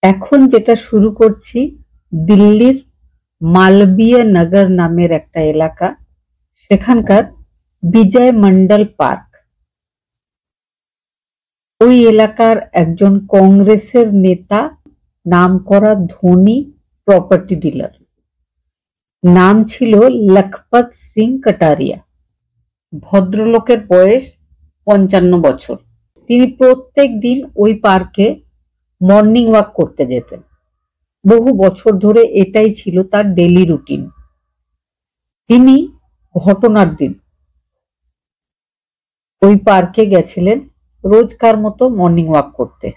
এখন যেটা শুরু করছি, দিল্লির মালবীয় নগর নামের একটা এলাকা, সেখানকার বিজয় মন্ডল পার্ক। ওই এলাকার একজন কংগ্রেসের নেতা, নামকরা ধনী প্রপার্টি ডিলার, নাম ছিল লখপত সিং কাটারিয়া। ভদ্রলোকের বয়স ৫৫ বছর। তিনি প্রত্যেক দিন ওই পার্কে মর্নিং ওয়াক করতে যেতেন। বহু বছর ধরে এটাই ছিল তার ডেইলি রুটিন। তিনি ঘটনার দিন ওই পার্কে গেছিলেন রোজকার মতো মর্নিং ওয়াক করতে।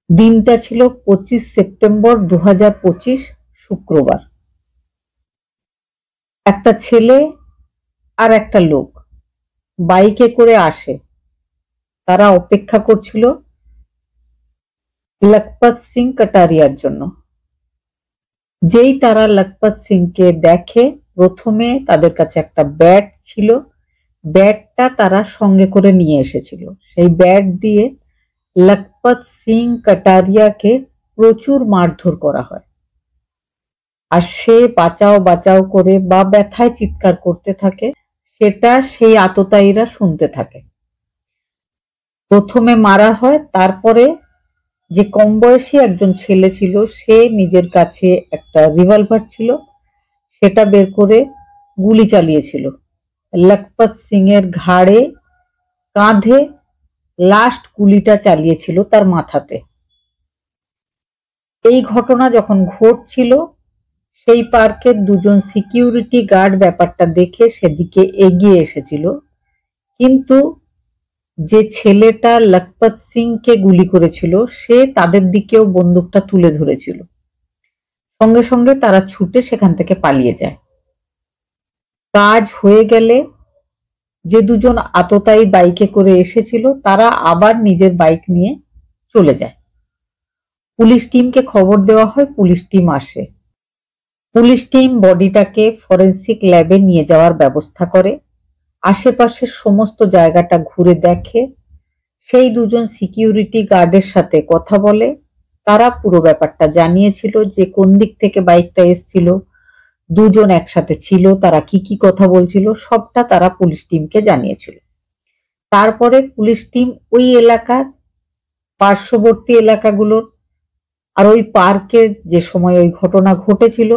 দিনটা ছিল ২৫ সেপ্টেম্বর ২০২৫, শুক্রবার। একটা ছেলে আর একটা লোক বাইকে করে আসে। তারা অপেক্ষা করছিল লখপত সিং কাটারিয়ার জন্য। যেই তারা লখপত সিংকে দেখে, প্রথমে তাদের কাছে একটা ব্যাট ছিল। ব্যাটটা তারা সঙ্গে করে নিয়ে এসেছিল। সেই ব্যাট দিয়ে লখপত সিং কাটারিয়াকে প্রচুর মারধর করা হয়, আর সে বাঁচাও বাঁচাও করে বা ব্যথায় চিৎকার করতে থাকে। সেটা সেই আততায়ীরা শুনতে থাকে। প্রথমে মারা হয়, তারপরে যে কম বয়সী একজন ছেলে ছিল, সে নিজের কাছে একটা রিভলভার ছিল, সেটা বের করে গুলি চালিয়েছিল লখপত সিং এর ঘাড়ে, কাঁধে। লাস্ট গুলিটা চালিয়েছিল তার মাথাতে। এই ঘটনা যখন ঘটছিল, সেই পার্কের দুজন সিকিউরিটি গার্ড ব্যাপারটা দেখে সেদিকে এগিয়ে এসেছিল, কিন্তু যে ছেলেটা লখপত সিংকে গুলি করেছিল সে তাদের দিকেও বন্দুকটা তুলে ধরেছিল। সঙ্গে সঙ্গে তারা ছুটে সেখান থেকে পালিয়ে যায়। কাজ হয়ে গেলে যে দুজন আততায়ী বাইকে করে এসেছিল, তারা আবার নিজের বাইক নিয়ে চলে যায়। পুলিশ টিমকে খবর দেওয়া হয়, পুলিশ টিম আসে। পুলিশ টিম বডিটাকে ফরেন্সিক ল্যাবে নিয়ে যাওয়ার ব্যবস্থা করে। আশেপাশের সমস্ত জায়গাটা ঘুরে দেখে। সেই দুজন সিকিউরিটি গার্ডের সাথে কথা বলে। তারা পুরো ব্যাপারটা জানিয়েছিল যে কোন দিক থেকে বাইকটা এসছিল, দুজন একসাথে ছিল, তারা কি কি কথা বলছিল, সবটা তারা পুলিশ টিমকে জানিয়েছিল। তারপরে পুলিশ টিম ওই এলাকার পার্শ্ববর্তী এলাকাগুলোর আর ওই পার্কের যে সময় ওই ঘটনা ঘটেছিল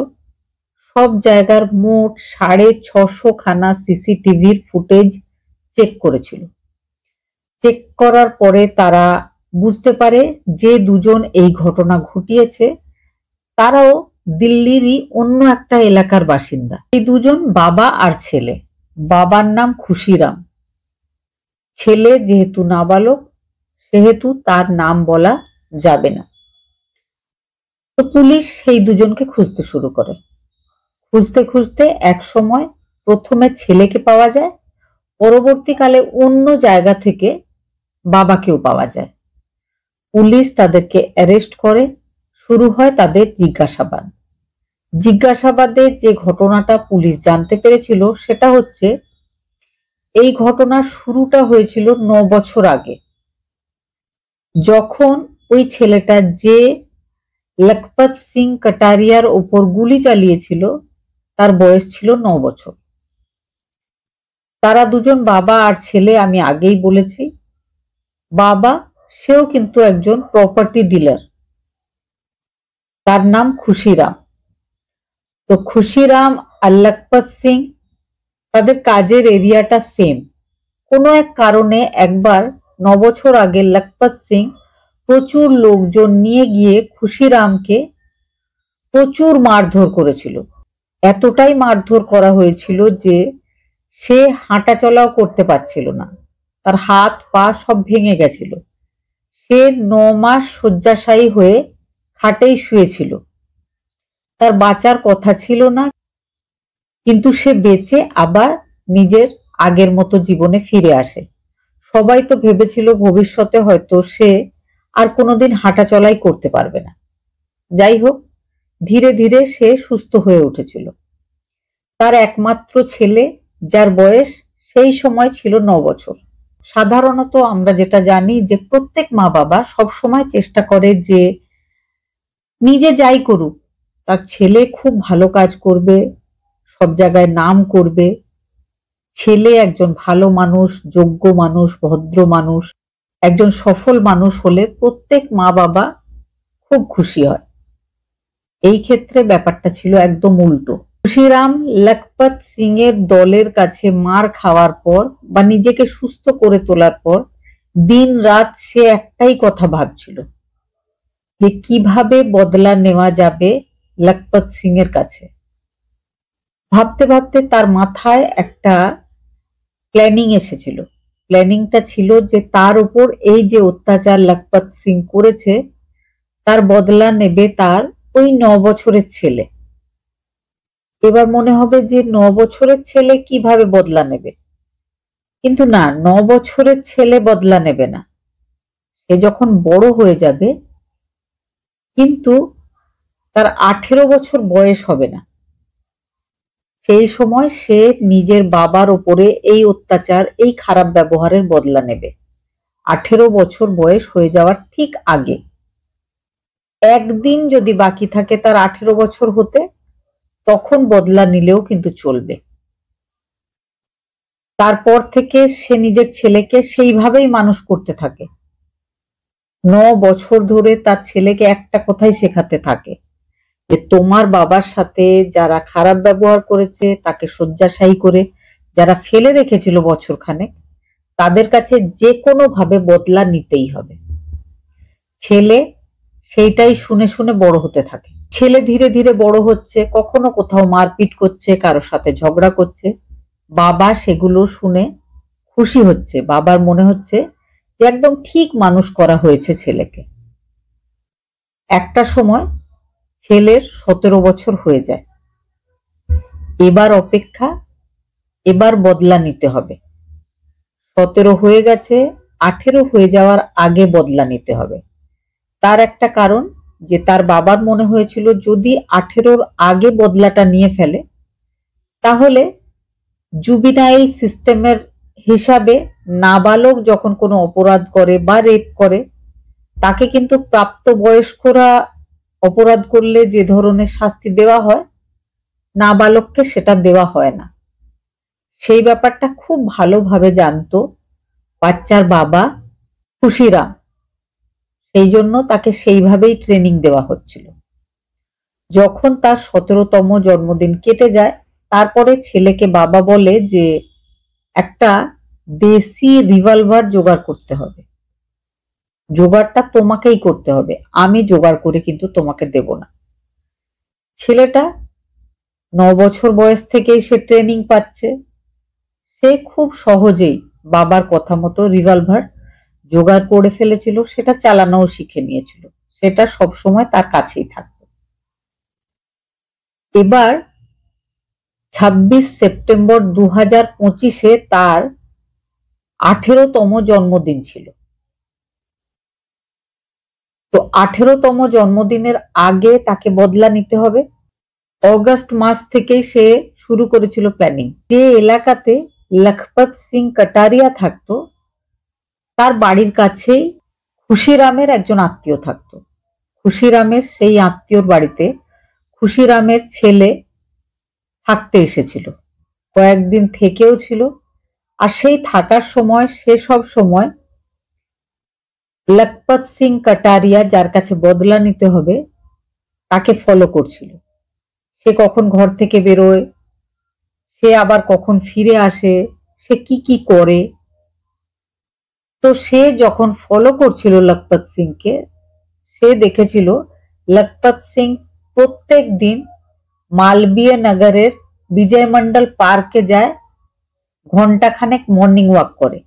সব জায়গার মোট ৬৫০ খানা সিসিটিভির ফুটেজ চেক করেছিল। চেক করার পরে তারা বুঝতে পারে যে দুজন এই ঘটনা ঘটিয়েছে তারাও দিল্লিরই অন্য একটা এলাকার বাসিন্দা। এই দুজন বাবা আর ছেলে। বাবার নাম খুশিরাম। ছেলে যেহেতু নাবালক, সেহেতু তার নাম বলা যাবে না। তো পুলিশ সেই দুজনকে খুঁজতে শুরু করে। খুঁজতে খুঁজতে এক সময় প্রথমে ছেলেকে পাওয়া যায়, পরবর্তীকালে অন্য জায়গা থেকে বাবাকেও পাওয়া যায়। পুলিশ তাদেরকে অ্যারেস্ট করে। শুরু হয় তাদের জিজ্ঞাসাবাদ। জিজ্ঞাসাবাদে যে ঘটনাটা পুলিশ জানতে পেরেছিল সেটা হচ্ছে, এই ঘটনার শুরুটা হয়েছিল ৯ বছর আগে, যখন ওই ছেলেটা যে লখপত সিং কাটারিয়ার ওপর গুলি চালিয়েছিল তার বয়স ছিল ৯ বছর। তারা দুজন বাবা আর ছেলে, আমি আগেই বলেছি। বাবা সেও কিন্তু একজন প্রপার্টি ডিলার, তার নাম খুশিরাম। তো খুশিরাম আর লখপত সিং, তাদের কাজের এরিয়াটা সেম। কোনো এক কারণে একবার ৯ বছর আগে লখপত সিং প্রচুর লোকজন নিয়ে গিয়ে খুশিরামকে প্রচুর মারধর করেছিল। এতটাই মারধর করা হয়েছিল যে সে হাঁটা চলাও করতে পারছিল না, তার হাত পা সব ভেঙে গেছিল। সে ৯ মাস শয্যাশায়ী হয়ে খাটেই শুয়েছিল। তার বাঁচার কথা ছিল না, কিন্তু সে বেঁচে আবার নিজের আগের মতো জীবনে ফিরে আসে। সবাই তো ভেবেছিল ভবিষ্যতে হয়তো সে আর কোনোদিন হাঁটা চলাই করতে পারবে না। যাই হোক, ধীরে ধীরে সে সুস্থ হয়ে উঠেছিল। তার একমাত্র ছেলে, যার বয়স সেই সময় ছিল ৯ বছর। সাধারণত আমরা যেটা জানি যে প্রত্যেক মা বাবা সব সময় চেষ্টা করে যে নিজে যাই করুক, তার ছেলে খুব ভালো কাজ করবে, সব জায়গায় নাম করবে, ছেলে একজন ভালো মানুষ, যোগ্য মানুষ, ভদ্র মানুষ, একজন সফল মানুষ হলে প্রত্যেক মা বাবা খুব খুশি হয়। এই ক্ষেত্রে ব্যাপারটা ছিল একদম উল্টো। খুশিরাম লখপত সিং এর দলের কাছে মার খাওয়ার পর বা নিজেকে সুস্থ করে তোলার পর দিন রাত সে একটাই কথা ভাবছিল যে কিভাবে বদলা নেওয়া যাবে লখপত সিং এর কাছে। ভাবতে ভাবতে তার মাথায় একটা প্ল্যানিং এসেছিল। প্ল্যানিংটা ছিল যে তার উপর এই যে অত্যাচার লখপত সিং করেছে তার বদলা নেবে তার ওই 9 বছরের ছেলে। এবার মনে হবে যে 9 বছরের ছেলে কিভাবে বদলা নেবে, কিন্তু না, 9 বছরের ছেলে বদলা নেবে না। সে যখন বড় হয়ে যাবে কিন্তু তার 18 বছর বয়স হবে না, সেই সময় সে নিজের বাবার উপরে এই অত্যাচার, এই খারাপ ব্যবহারের বদলা নেবে। 18 বছর বয়স হয়ে যাওয়ার ঠিক আগে একদিন যদি বাকি থাকে তার 18 বছর হতে, তখন বদলা নিলেও কিন্তু চলবে। তারপর থেকে সে নিজের ছেলেকে সেইভাবেই মানুষ করতে থাকে। 9 বছর ধরে তার ছেলেকে একটা কথাই শেখাতে থাকে যে তোমার বাবার সাথে যারা খারাপ ব্যবহার করেছে, তাকে শয্যাশায়ী করে যারা ফেলে রেখেছিল বছরখানেক, তাদের কাছে যে কোনো ভাবে বদলা নিতেই হবে। ছেলে সেইটাই শুনে শুনে বড় হতে থাকে। ছেলে ধীরে ধীরে বড় হচ্ছে, কখনো কোথাও মারপিট করছে, কারোর সাথে ঝগড়া করছে। বাবা সেগুলো শুনে খুশি হচ্ছে, বাবার মনে হচ্ছে যে একদম ঠিক মানুষ করা হয়েছে ছেলেকে। একটা সময় ছেলের 17 বছর হয়ে যায়। এবার অপেক্ষা, এবার বদলা নিতে হবে। 17 হয়ে গেছে, 18 হয়ে যাওয়ার আগে বদলা নিতে হবে। তার একটা কারণ যে তার বাবার মনে হয়েছিল যদি 18-র আগে বদলাটা নিয়ে ফেলে তাহলে জুবিনাইল সিস্টেমের হিসাবে নাবালক যখন কোনো অপরাধ করে বা রেপ করে তাকে কিন্তু প্রাপ্তবয়স্করা অপরাধ করলে যে ধরনের শাস্তি দেওয়া হয় নাবালককে সেটা দেওয়া হয় না। সেই ব্যাপারটা খুব ভালোভাবে জানতো বাচ্চার বাবা খুশিরাম, সেই জন্য তাকে সেইভাবেই ট্রেনিং দেওয়া হচ্ছিল। যখন তার 17তম জন্মদিন কেটে যায় তারপরে ছেলেকে বাবা বলে যে একটা দেশি রিভলভার জোগাড় করতে হবে, জোগাড়টা তোমাকেই করতে হবে, আমি জোগাড় করে কিন্তু তোমাকে দেব না। ছেলেটা 9 বছর বয়স থেকেই সে ট্রেনিং পাচ্ছে, সে খুব সহজেই বাবার কথা মতো রিভলভার জোগাড় করে ফেলেছিল, সেটা চালানোও শিখে নিয়েছিল, সেটা সবসময় তার কাছেই থাকতো। এবার 26 সেপ্টেম্বর 2025-এ তার 18তম জন্মদিন ছিল। তো 18তম জন্মদিনের আগে তাকে বদলা নিতে হবে। অগাস্ট মাস থেকেই সে শুরু করেছিল প্ল্যানিং। যে এলাকাতে লখপত সিং কাটারিয়া থাকতো তার বাড়ির কাছেই খুশিরামের একজন আত্মীয় থাকতো। খুশিরামের সেই আত্মীয়র বাড়িতে খুশিরামের ছেলে থাকতে এসেছিল, কয়েকদিন থেকেও ছিল। আর সেই থাকার সময় সে সব সময় লখপত সিং কাটারিয়া যার কাছে বদলা নিতে হবে তাকে ফলো করছিল। সে কখন ঘর থেকে বেরোয়, সে আবার কখন ফিরে আসে, সে কি কি করে। তো সে যখন ফলো করছিল লখপত সিংকে, সে দেখেছিল লখপত সিং প্রত্যেক দিন মালবীয় নগরের বিজয় মন্ডল পার্কে যায়, ঘন্টাখানেক মর্নিং ওয়াক করে।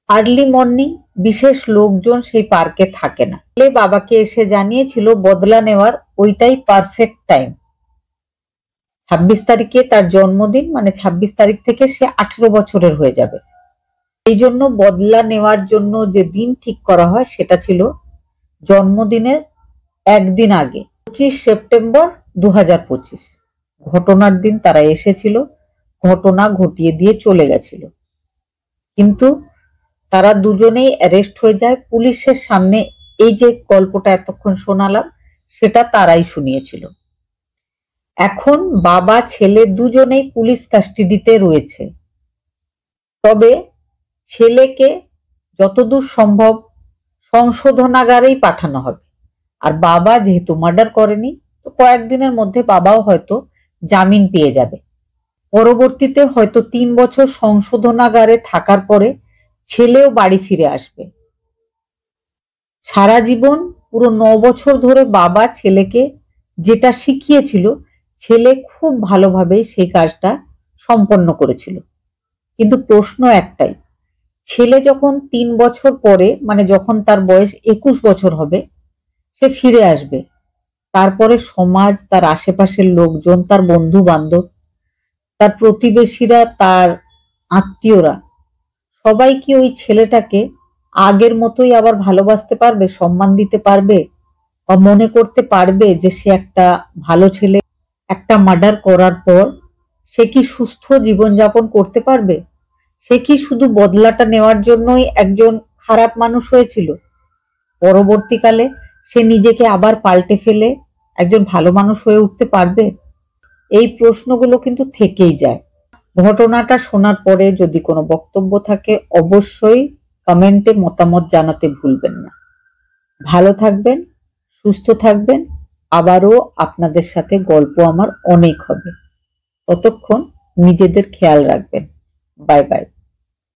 আর্লি মর্নিং বিশেষ লোকজন সেই পার্কে থাকে না। বাবাকে এসে জানিয়েছিল বদলা নেওয়ার ওইটাই পারফেক্ট টাইম। 26 তারিখে তার জন্মদিন, মানে 26 তারিখ থেকে সে 18 বছরের হয়ে যাবে। এই জন্য বদলা নেওয়ার জন্য যে দিন ঠিক করা হয় সেটা ছিল জন্মদিনের একদিন আগে, 25 সেপ্টেম্বর 2025। ঘটনার দিন তারা এসেছিল, ঘটনা ঘটিয়ে দিয়ে চলে গেছিল। কিন্তু তারা দুজনেই অ্যারেস্ট হয়ে যায় পুলিশের সামনে। এই যে গল্পটা এতক্ষণ শোনালাম সেটা তারাই শুনিয়েছিল। এখন বাবা ছেলে দুজনেই পুলিশ কাস্টাডিতে রয়েছে। তবে ছেলেকে যতদূর সম্ভব সংশোধনাগারেই পাঠানো হবে। আর বাবা যেহেতু মার্ডার করেনি, তো কয়েকদিনের মধ্যে বাবাও হয়তো জামিন পেয়ে যাবে। পরবর্তীতে হয়তো 3 বছর সংশোধনাগারে থাকার পরে ছেলেও বাড়ি ফিরে আসবে। সারা জীবন পুরো 9 বছর ধরে বাবা ছেলেকে যেটা শিখিয়েছিল, ছেলে খুব ভালোভাবে সেই কাজটা সম্পন্ন করেছিল। কিন্তু প্রশ্ন একটাই, ছেলে যখন 3 বছর পরে, মানে যখন তার বয়স 21 বছর হবে, সে ফিরে আসবে, তারপরে সমাজ, তার আশেপাশের লোকজন, তার বন্ধু বান্ধব, তার প্রতিবেশীরা, তার আত্মীয়রা সবাই কি ওই ছেলেটাকে আগের মতোই আবার ভালোবাসতে পারবে, সম্মান দিতে পারবে, বা মনে করতে পারবে যে সে একটা ভালো ছেলে? একটা মার্ডার করার পর সে কি সুস্থ জীবনযাপন করতে পারবে? সে কি শুধু বদলাটা নেওয়ার জন্যই একজন খারাপ মানুষ হয়েছিল? পরবর্তীকালে সে নিজেকে আবার পাল্টে ফেলে একজন ভালো মানুষ হয়ে উঠতে পারবে? এই প্রশ্নগুলো কিন্তু থেকেই যায়। ঘটনাটা শোনার পরে যদি কোনো বক্তব্য থাকে, অবশ্যই কমেন্টে মতামত জানাতে ভুলবেন না। ভালো থাকবেন, সুস্থ থাকবেন। আবারও আপনাদের সাথে গল্প আমার অনেক হবে। ততক্ষণ নিজেদের খেয়াল রাখবেন। Bye bye.